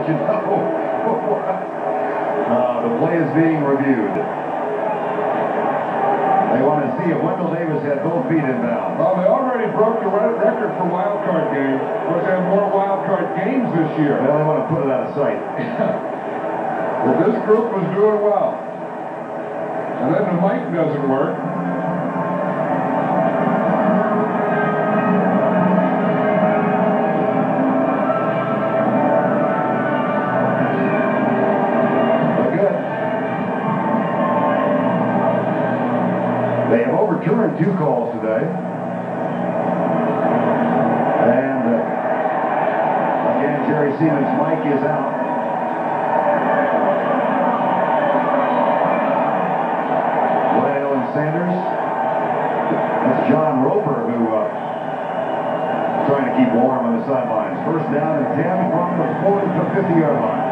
let you know. The play is being reviewed. They want to see if Wendell Davis had both feet in bounds. Well, they already broke the record for wildcard games. Of course, they have more wildcard games this year. Well, they want to put it out of sight. Well, this group was doing well. And then the mic doesn't work. They have overturned 2 calls today. And again, Jerry Siemens' mic is out. Glenn and Sanders. That's John Roper who trying to keep warm on the sidelines. First down and 10 from the 40 to 50-yard line.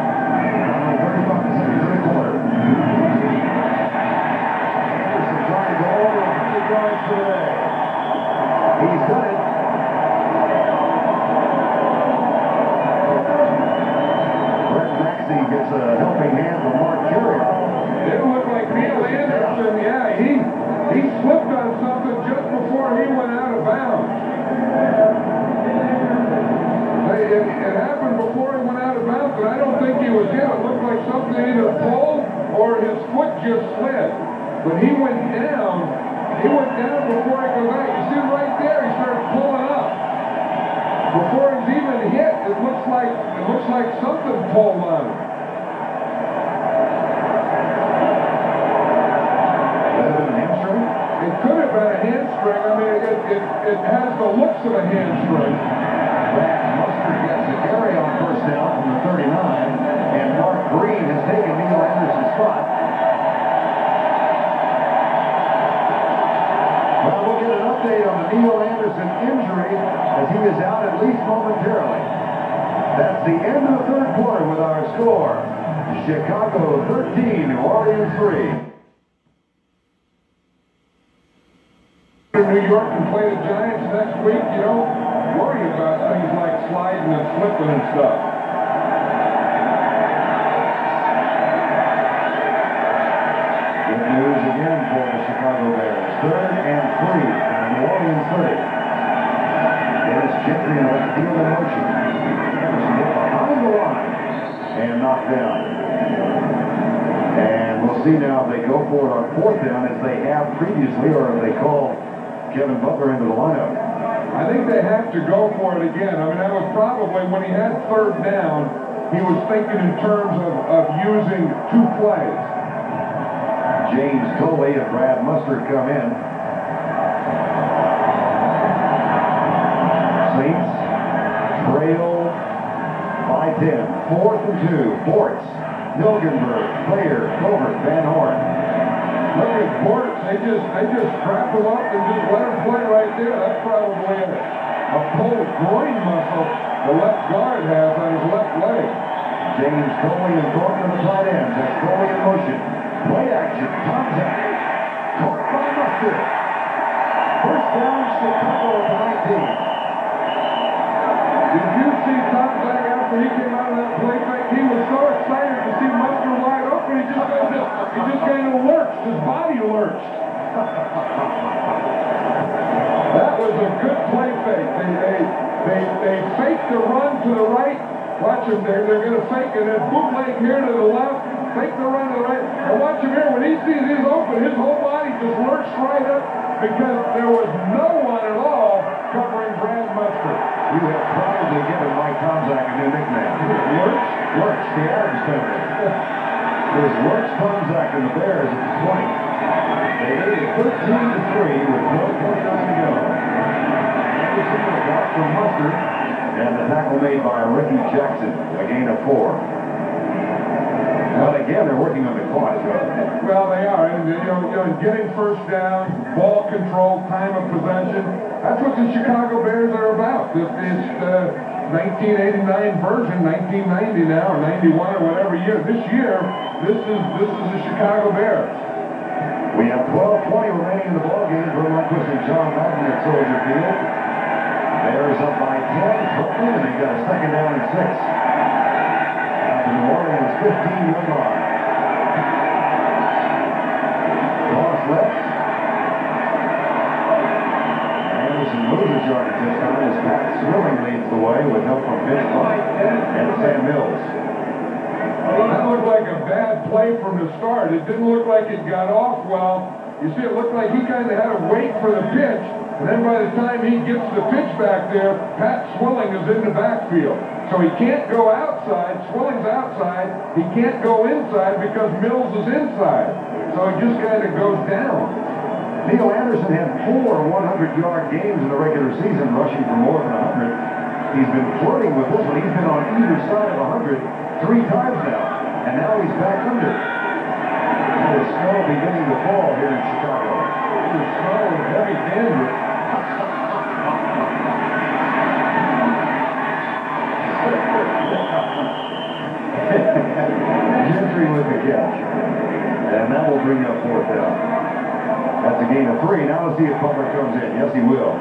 35 seconds in the quarter. Today. He's done it. Brett Maxey gets a helping hand from Mark Carrier. It looked like Neil Anderson, yeah, he slipped on something just before he went out of bounds. It happened before he went out of bounds, but I don't think he was hit. It looked like something either pulled or his foot just slid. But he went down. He went down before he goes out. You see right there, he started pulling up. Before he's even hit, it looks like something pulled on him. Could have been a hamstring? It could have been a hamstring. I mean, it has the looks of a hamstring. Mustard gets a carry on first down from the 39, and Mark Green has taken Neil Anderson's spot. Well, we'll get an update on the Neil Anderson injury as he is out at least momentarily. That's the end of the third quarter with our score. Chicago 13, New Orleans 3. New York can play the Giants next week. You don't worry about things like sliding and slipping and stuff. Good news again for the Chicago Bears. 3rd and 3 from the New Orleans 30. Dennis Gentry in left field in motion. Anderson hit behind the line and knocked down. And we'll see now if they go for it on 4th down as they have previously, or if they call Kevin Butler into the lineup. I think they have to go for it again. I mean, that was probably when he had 3rd down, he was thinking in terms of using 2 plays. James Coley and Brad Mustard come in. Saints trail by 10. 4th and 2. Bortz, Milgenberg, Player, Covert, Van Horn. Look at Bortz. They just strap him up and just let him play right there. That's probably a pulled groin muscle the left guard has on his left leg. James Coley and Thornton to the tight end. That's Coley in motion. Play action, contact, caught by Mustard. First down, Chicago at the 19. Did you see Contact after he came out of that play fake? He was so excited to see Mustard wide open, he just kind of lurched. His body lurched. That was a good play fake. They faked the run to the right. Watch him there. They're going to fake it. And bootleg here to the left. Fake the run to the right. And watch him here. When he sees he's open, his whole body just lurched right up because there was no one at all covering Brad Mustard. You have probably given Mike Tomczak a new nickname. Lurch? Lurch, the Adams family. There's Lurch Tomczak and the Bears at the 20. They lead it 13-3 with 12:29 to go. Anderson with a block from Mustard. And the tackle made by Ricky Jackson, a gain of 4. But again, they're working on the clock. Well, they are. And, getting first down, ball control, time of possession. That's what the Chicago Bears are about. This is the 1989 version, 1990 now, or 91 or whatever year. This year, this is the Chicago Bears. We have 12:20 remaining in the ballgame. Bill Lundquist and John Madden at Soldier Field. Bears up by 10, and they've got a 2nd down and 6. 15-yard line. Toss left. Anderson loses yardage this time as Pat Swilling leads the way with help from Mitch Buck and Sam Mills. That looked like a bad play from the start. It didn't look like it got off well. You see, it looked like he kind of had to wait for the pitch, and then by the time he gets the pitch back there, Pat Swilling is in the backfield. So he can't go outside. Swilling's outside. He can't go inside because Mills is inside. So he just kind of goes down. Neil Anderson had 4 100-yard games in the regular season, rushing for more than 100. He's been flirting with this one. He's been on either side of 100 3 times now, and now he's back under. The snow beginning to fall here in Chicago. The snow is heavy dandruff. Gentry with the catch. And that will bring up 4th down. That's a gain of 3. Now let's see if Butler comes in. Yes, he will.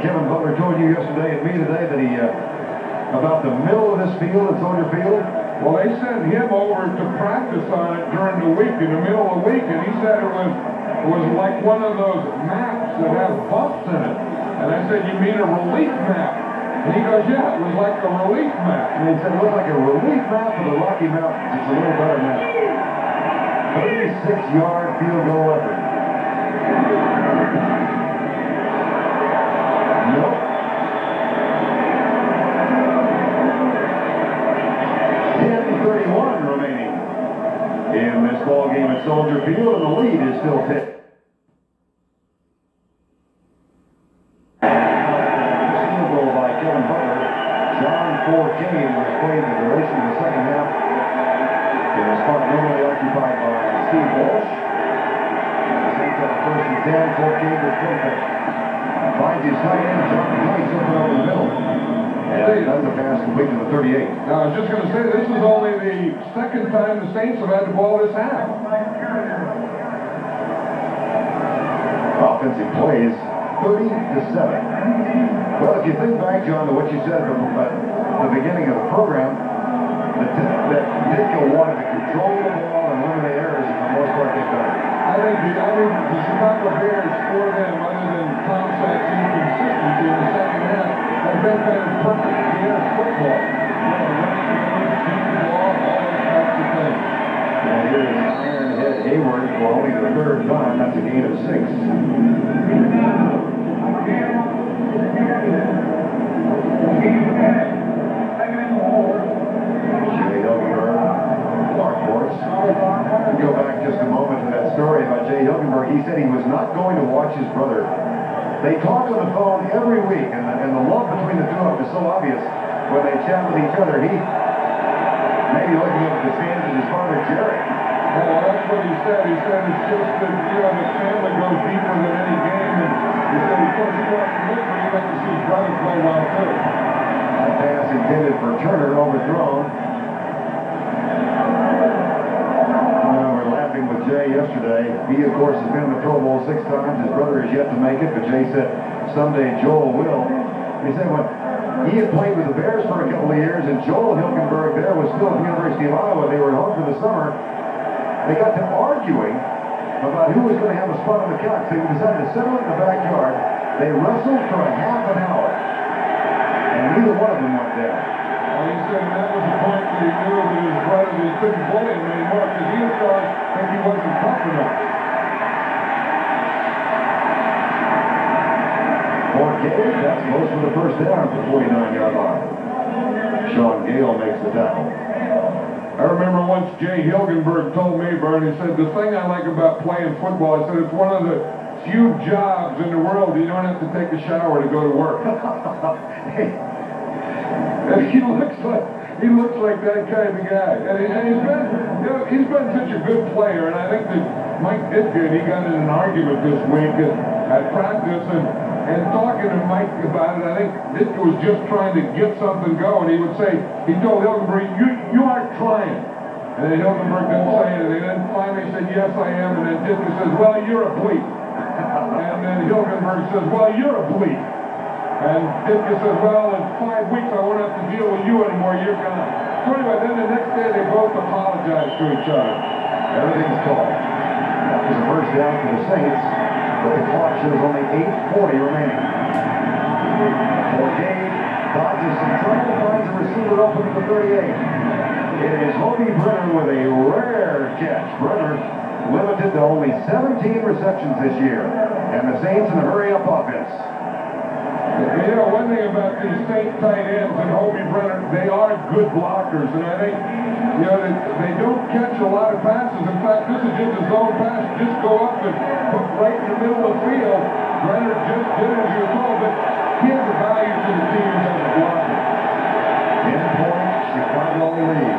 Kevin Butler told you yesterday and me today that he, about the middle of this field at Soldier Field. Well, they sent him over to practice on it during the week, in the middle of the week, and he said it was like one of those maps that have bumps in it. And I said, you mean a relief map? And he goes, yeah, it was like a relief map. And he said it looked like a relief map of the Rocky Mountains. It's a little better map. 36-yard field goal effort. Nope. 10:31 remaining in this ball game at Soldier Field, and the lead is still 10. Field goal by Kevin Butler. John Forcade was played the duration of the second half in a spot normally occupied by Steve Walsh. Since that 1st and 10, Forcade was perfect. Finds his tight end, John Price, open over the middle. And that's a pass complete to the 38. Now, I was just going to say, this is only the second time the Saints have had the ball this half. Offensive plays, 30-7. Well, if you think back, John, to what you said at the beginning of the program, that Ditko wanted to control the ball and limit the errors, and for the most part, they've done it. I think the Chicago Bears, for them, other than Tom Sack's inconsistency in the second half, have been kind of perfect in the air football. And here's Aaron Head Hayward for only the 3rd time. That's a gain of 6. Jay Hilgenberg, Clark Force. Go back just a moment to that story about Jay Hilgenberg. He said he was not going to watch his brother. They talk on the phone every week, and the love between the two of them is so obvious when they chat with each other. He may be looking up at the stands at his father, Jerry. Well, that's what he said. He said it's just that, the family goes deeper than any game, and he said, of course, he wants to live, but he'd like to see his brother play well, too. That pass intended for Turner, overthrown. We're laughing with Jay yesterday. He, of course, has been in the Pro Bowl 6 times. His brother has yet to make it, but Jay said someday Joel will. He said when he had played with the Bears for a couple of years, and Joel Hilgenberg there was still at the University of Iowa. They were home for the summer. They got to arguing about who was going to have a spot on the couch. They decided to settle it in the backyard. They wrestled for a half an hour, and neither one of them went down. Well, he said that was the point that he knew that his brother, that he couldn't bully him anymore because he was starting to think he wasn't tough enough. Forcade, that's close for the 1st down at the 49-yard line. Sean Gale makes the tackle. I remember once Jay Hilgenberg told me, Vern, he said, the thing I like about playing football, I said, it's one of the few jobs in the world you don't have to take a shower to go to work. And he looks like that kind of guy. And he's been such a good player, and I think that Mike Ditka, he got in an argument this week at practice, and talking to Mike about it, I think Ditka was just trying to get something going. He would say, he told Hilgenberg, you aren't trying. And then Hilgenberg didn't say anything. And then finally he said, yes, I am. And then Ditka says, well, you're a bleep. And then Hilgenberg says, well, you're a bleep. And Ditka says, well, in 5 weeks I won't have to deal with you anymore. You're gone. Anyway, then the next day they both apologized to each other. Everything's called. That was the first down for the Saints, but the clock shows only 8:40 remaining. Forgay dodges some trouble, finds a receiver open at the 38. It is Hobie Brenner with a rare catch. Brenner limited to only 17 receptions this year, and the Saints in a hurry-up offense. You know, one thing about these Saint tight ends and Hobie Brenner, they are good blockers, and I think, you know, they don't catch a lot of passes. In fact, this is just a zone pass. Just go up and put right in the middle of the field. Brenner just did as you were told, but he has a value to the team as a blocker. 10-point Chicago lead.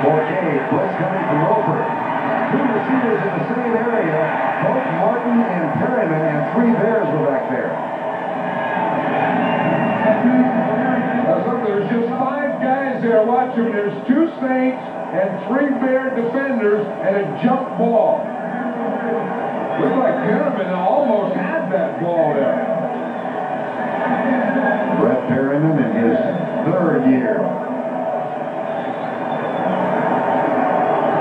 Forgay, blitz coming from Roper. Two receivers in the same area, both Martin and Perryman, and three Bears were back there. There's just 5 guys there watching. There's 2 Saints and 3 Bear defenders and a jump ball. Looks like Perryman almost had that ball there. Brett Perryman in his 3rd year.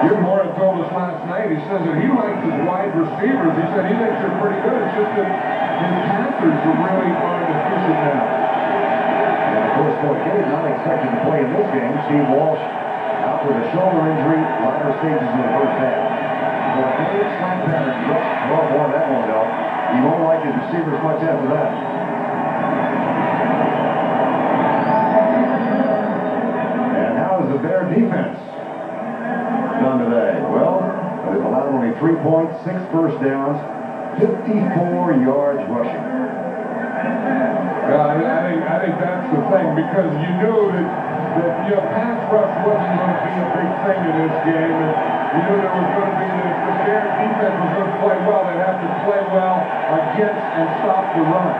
Jim Mora told us last night, he says that he likes his wide receivers. He said he thinks they're pretty good. It's just that his passers are really artificial now. And of course, Forgay not expected to play in this game. Steve Walsh out with a shoulder injury, latter stages in the first half. Forgay slant pattern. Well, boy, that won't help. He won't like his receivers much after that. And how is the Bear defense done today? Well, they've allowed only 3 points, 6 first downs, 54 yards rushing. I think that's the thing, because you knew that your pass rush wasn't going to be a big thing in this game, and you knew there was going to be the Bear defense was going to play well. They'd have to play well against and stop the run.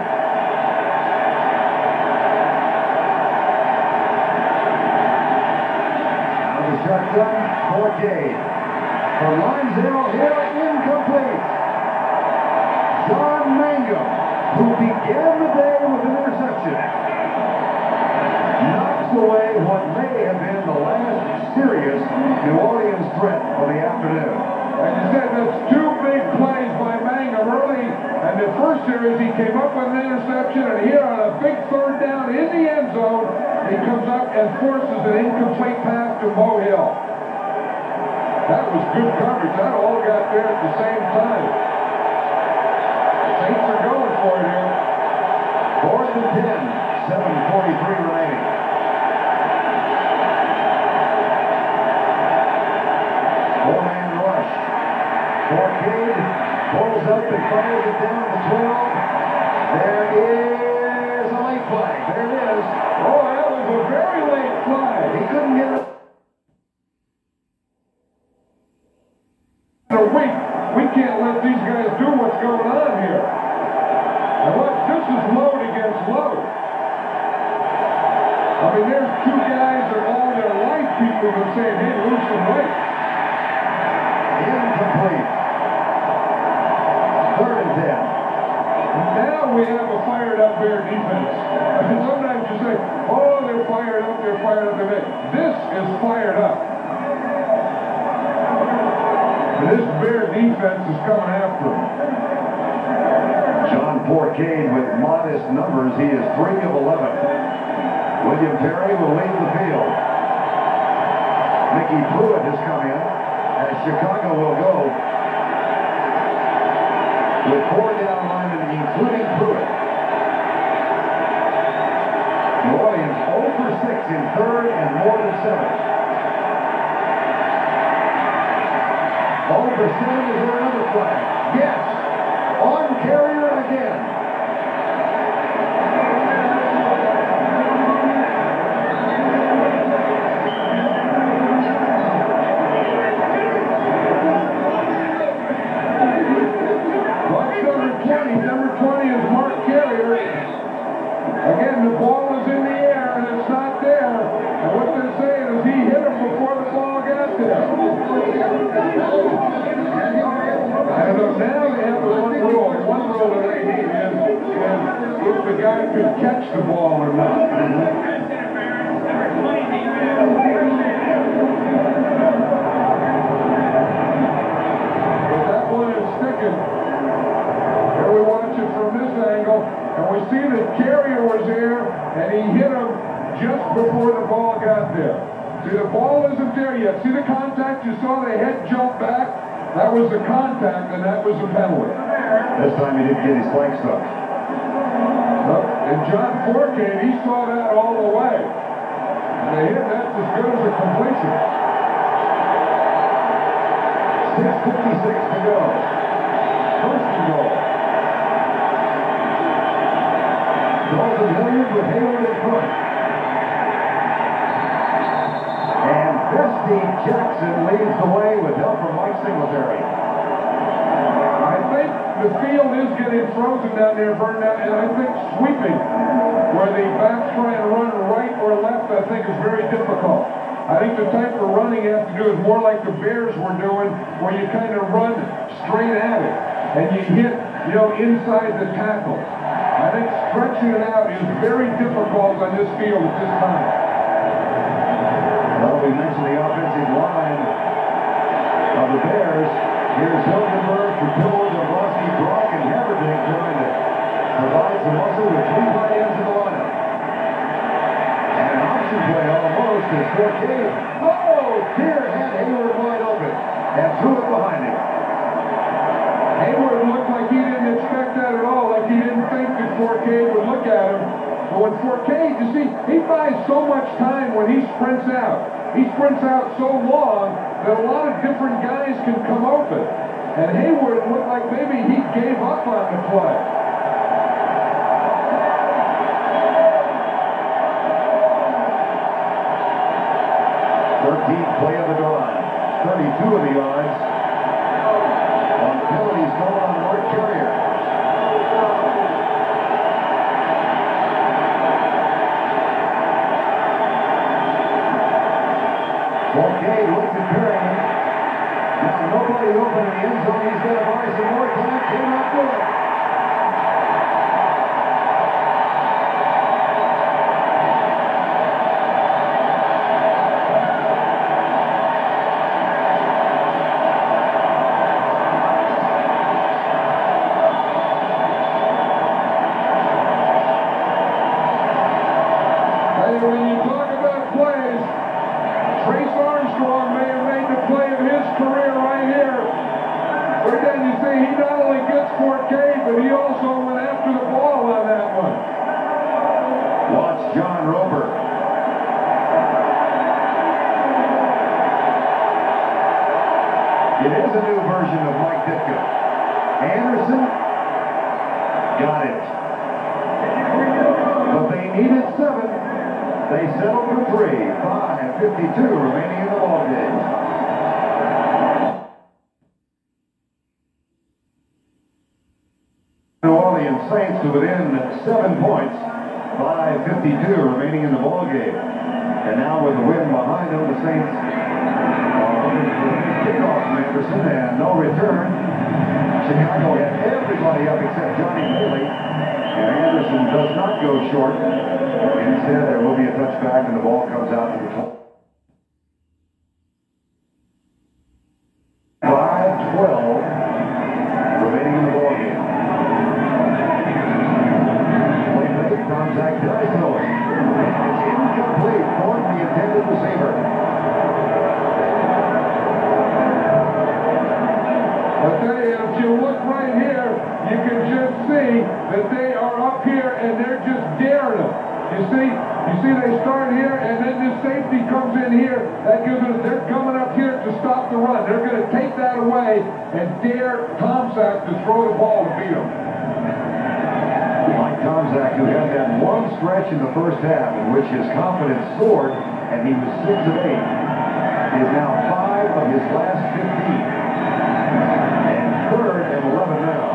Now the shotgun, Forgay. For Lindsdale Hill, incomplete. John Mangum, who began the day with an interception, knocks away what may have been the last serious New Orleans threat of the afternoon. Like you said, that's 2 big plays by Mangum early. And the first series, he came up with an interception, and here on a big 3rd down in the end zone, he comes up and forces an incomplete pass to Mo Hill. That was good coverage. That all got there at the same time. Saints are going for it here. 4th and 10, 7:43 remaining. Four-man rush. Forgay pulls up and fires it down to 12. There is a late play. There it is. Oh, that was a very late play. He couldn't get it. In a week, we can't let these guys do what's going on here. And look, this is load against load. I mean, there's 2 guys that all their life people have been saying, hey, lose some weight. Incomplete. 3rd and 10. Now we have a fired up Bear defense. I mean, sometimes you say, oh, they're fired up, they're fired up. This is fired up. And this Bear defense is coming after him. John Forgay with modest numbers. He is 3 of 11. William Perry will lead the field. Mickey Pruitt has come in, as Chicago will go with 4 down linemen, including Pruitt. New Orleans 0 for 6 in 3rd and more than 7. 0 for 7, is there another flag? Yes. On Carrier again. Number 20 is Mark Carrier. Again, the ball is in the air and it's not there. And what they're saying is he hit him before the ball got there. I don't know, now they have the one rule. Once throw that they need is if the guy could catch the ball or not. But that one is sticking. Here we watch it from this angle, and we see that Carrier was here, and he hit him just before the ball got there. See, the ball isn't there yet. See the contact? You saw the head jump back? That was the contact, and that was a penalty. This time he didn't get his leg stuck. And John Forcade, he saw that all the way. And they hit that as good as a completion. 6:56 to go. First and goal. Dalton Hilliard with Hayward in front. And Bestie Jackson leads the way with help from Mike Singletary. I think the field is getting frozen down there, Burnett, and I think sweeping, where the backs try and run right or left, I think is very difficult. I think the type of running you have to do is more like the Bears were doing, where you kind of run straight at it, and you hit, inside the tackle. I think stretching it out is very difficult on this field at this time. Well, we mentioned the offensive line of the Bears. Here's Hilgenberg, Capillo, Dombrowski, Brock, and Haverdink trying to provide some muscle with three tight ends in the lineup. And an option play almost is Forcade. Oh, Deer had Hayward wide open and threw it behind him. Hayward looked like he didn't expect that at all, like he didn't think that Forcade would look at him. But when Forcade, you see, he buys so much time when he sprints out. He sprints out so long that a lot of different guys can come open. And Hayward looked like maybe he gave up on the play. Play of the drive. 32 of the yards. On penalties going on North Carrier. Forcade looked at Perryman. Now nobody open in the end zone. He's got to buy some more time. Cannot do it. When you talk about plays, Trace Armstrong may have made the play of his career right here. Right then you see he not only gets Forcade, but he also went after the ball on that one. Watch John Roper. It is a new version of Mike Ditka. Anderson got it. But they needed 7. They settled for 3. 5:52 remaining in the ballgame. New Orleans Saints to within 7 points. 5:52 remaining in the ballgame. And now with the win behind them, the Saints kickoff from Anderson and no return. Chicago had everybody up except Johnny Bailey. And Anderson does not go short. Instead, there will be a touchback and the ball comes out to the 5:12 remaining in the ballgame. Play fake, contact, dice Miller. And it's incomplete for the intended receiver. I'll tell you, if you look right here, you can just see that they are up here and they're just daring them. You see they start here and then this safety comes in here. That gives us, they're coming up here to stop the run. They're going to take that away and dare Tomczak to throw the ball to beat them. Mike Tomczak, who had that one stretch in the first half in which his confidence soared and he was 6 of 8, is now 5 of his last 15. And 3rd and 11 now.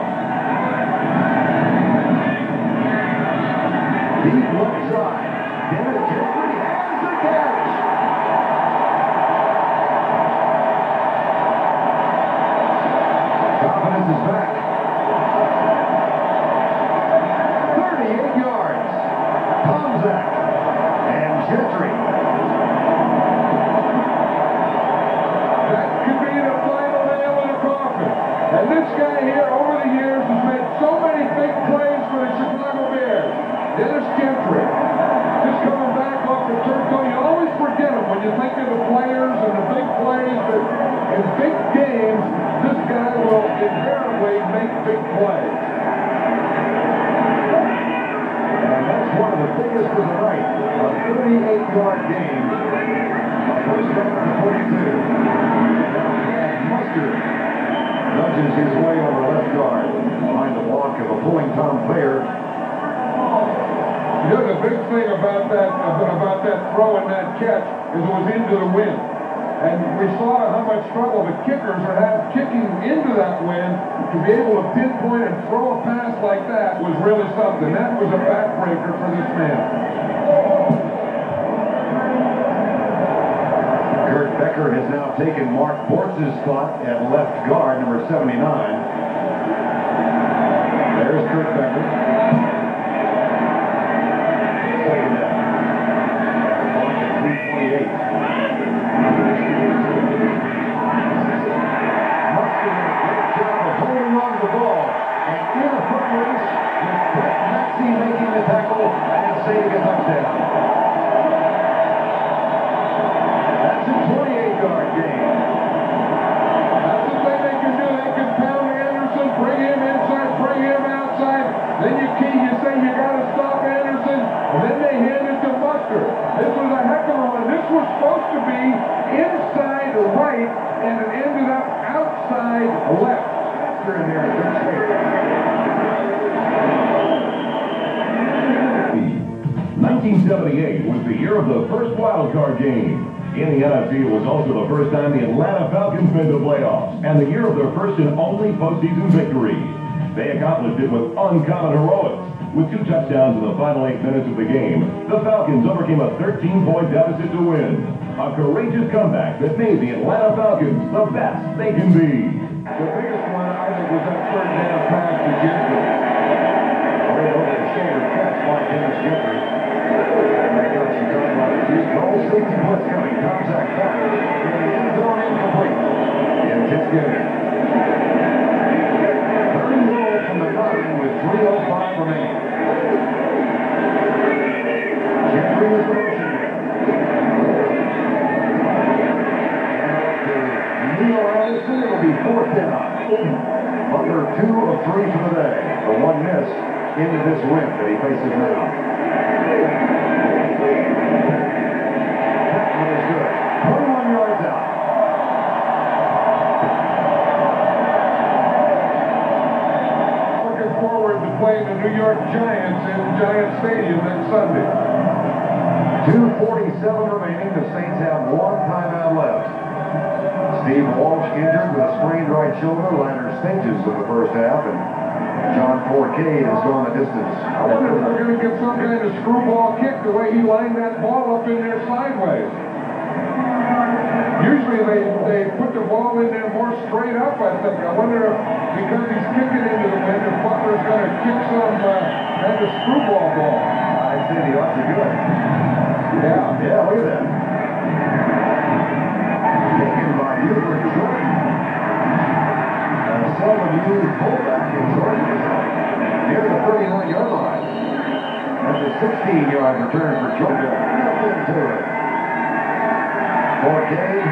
Deep left side. Dennis Jeffrey has the catch. Confidence is back. Zach. And Gentry. That could be the final nail in the coffin. And this guy here, over the years, has made so many big plays for the Chicago Bears. Dennis Gentry. Just coming back off the turf. You always forget him when you think of the players and the big plays. But in big games, this guy will invariably make big plays. And that's one of the biggest of the night. A 38-yard game. First down to 42. Mustard nudges his way over left guard behind the block of a pulling Tom Thayer. You know, the big thing about that throw and that catch is it was into the wind. And we saw how much trouble the kickers are having kicking into that wind. To be able to pinpoint and throw a pass like that was really something. That was a backbreaker for this man. Kurt Becker has now taken Mark Bortz's spot at left guard, number 79. There's Kurt Becker. Second down. Mark at 328. Mustard did a great job of holding on to the ball. And in a foot race, with Brett Maxey making the tackle and saving a touchdown. That's a 28-yard gain. That's the thing they can do. They can pound Anderson, bring him inside, bring him outside. Then you say you got to stop Anderson, and then they hand it to Mustard. This was a heck of a one. This was supposed to be inside right, and it ended up outside left. They're in there in good shape. 1978 was the year of the first wildcard game. In the NFC, it was also the first time the Atlanta Falcons made the playoffs, and the year of their first and only postseason victory. They accomplished it with uncommon heroics. With 2 touchdowns in the final 8 minutes of the game, the Falcons overcame a 13-point deficit to win. A courageous comeback that made the Atlanta Falcons the best they can be. The biggest one, I think, was that third down pass to Gentry. Right over the shoulder catch by Dennis Gentry. And they got some time on it. He's no safety blitz coming. Tom Zach back. In the end zone incomplete. And Tips Gary. 30 roll from the 9 with 3:05 remaining. Gentry is the motion man. And Neil Anderson, it'll be 4th down. Butler 2 of 3 for the day. The one miss into this wind that he faces now. That one is good. 21 yards out. Looking forward to playing the New York Giants in Giant Stadium next Sunday. 2:47 remaining. The Saints have 1 timeout left. Steve Walsh injured with a sprained right shoulder. Latter stages of the first half, and John Forcade has gone the distance. I wonder if they're going to get some kind of screwball kick the way he lined that ball up in there sideways. Usually they put the ball in there more straight up, I think. I wonder if, because he's kicking into the wind, if Butler's going to kick some kind of screwball ball. I said he ought to do it. Yeah. Yeah, look at that. Taken by Hubert Jordan. Seldom used fullback in Jordan near the 39-yard line. That's a 16-yard return for Jordan. Nothing to it. Forcade.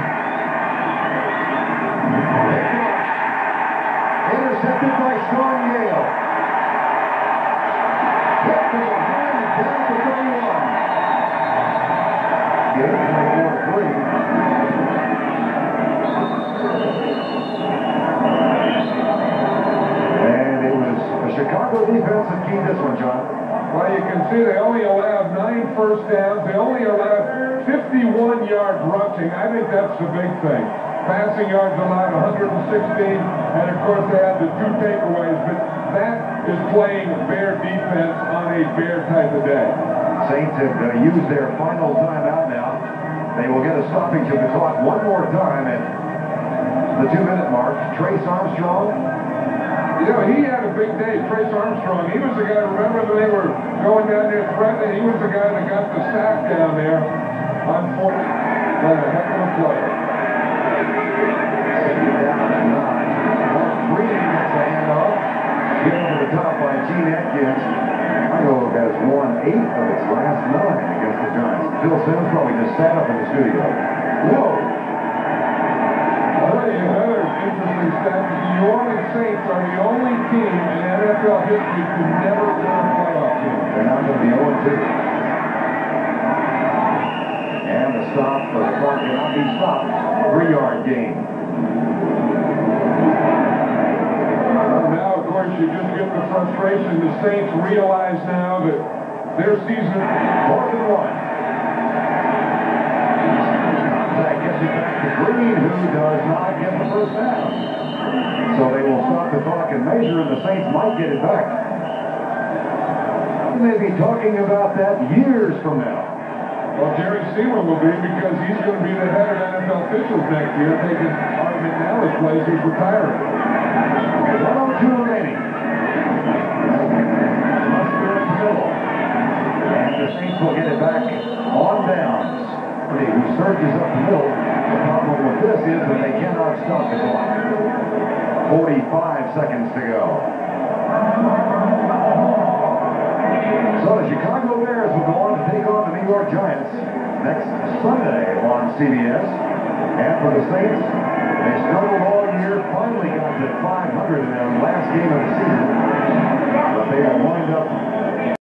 Intercepted by Sean Yale. Hit from behind and down to 31. Yale 24-3. Chicago defense has keyed this one, John. Well, you can see they only allowed 9 first downs. They only allowed 51 yards rushing. I think that's the big thing. Passing yards allowed 116, and of course they had the 2 takeaways, but that is playing Bear defense on a Bear type of day. Saints have used their final timeout now. They will get a stoppage of the clock one more time at the 2-minute mark. Trace Armstrong You know, he had a big day, Trace Armstrong. He was the guy, remember when they were going down there threatening? He was the guy that got the sack down there on 40. What a heck of a play. Down at 9. Mark Green gets the handoff. Get over the top by Gene Atkins. Chicago has won 8 of its last 9 against the Giants. Phil Sims probably just sat up in the studio. Whoa! I'll tell you another interesting stat. The New Orleans Saints are the only team in NFL history to never win a playoff game. They're now going to be 0-2. And the stop for the clock cannot be stopped. 3-yard gain. Now, of course, you just get the frustration. The Saints realize now that their season... 4th and 1. Contact gets it back to Green, who does not get the first down. So they will stop the clock and measure, and the Saints might get it back. They may be talking about that years from now. Well, Jerry Seaman will be, because he's going to be the head of NFL officials next year, taking Art McNally's place. He's retiring. 102 remaining. Must go in the middle. And the Saints will get it back on downs. Who surges up the middle. The problem with this is that they cannot stop the clock. 45 seconds to go. So the Chicago Bears will go on to take on the New York Giants next Sunday on CBS. And for the Saints, they struggled all year, finally got to 500 in their last game of the season. But they will wind up